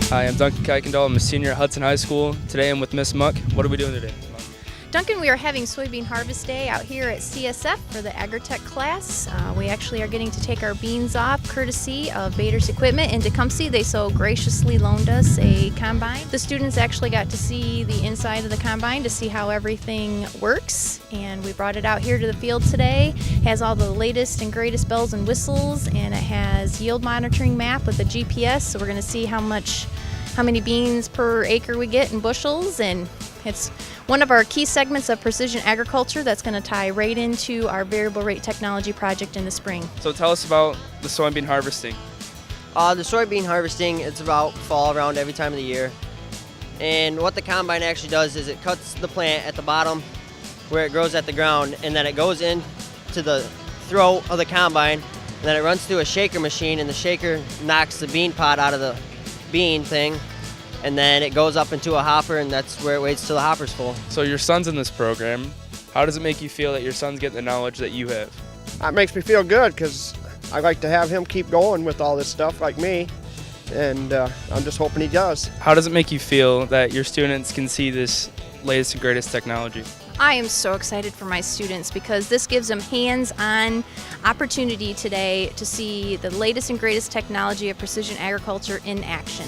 Hi, I'm Duncan Kuykendall. I'm a senior at Hudson High School. Today I'm with Miss Muck. What are we doing today, Miss Muck? Duncan, we are having Soybean Harvest Day out here at CSF for the Agri-Tech class. We actually are getting to take our beans off courtesy of Bader's Equipment in Tecumseh. They so graciously loaned us a combine. The students actually got to see the inside of the combine to see how everything works, and we brought it out here to the field today. It has all the latest and greatest bells and whistles, and it has yield monitoring map with a GPS, so we're going to see how many beans per acre we get in bushels, and it's one of our key segments of precision agriculture that's going to tie right into our variable rate technology project in the spring. So tell us about the soybean harvesting. The soybean harvesting, it's about fall around every time of the year. And what the combine actually does is it cuts the plant at the bottom where it grows at the ground, and then it goes into the throat of the combine, and then it runs through a shaker machine, and the shaker knocks the bean pod out of the bean thing, and then it goes up into a hopper, and that's where it waits till the hopper's full. So your son's in this program. How does it make you feel that your son's getting the knowledge that you have? That makes me feel good because I like to have him keep going with all this stuff like me, and I'm just hoping he does. How does it make you feel that your students can see this latest and greatest technology? I am so excited for my students because this gives them hands-on opportunity today to see the latest and greatest technology of precision agriculture in action.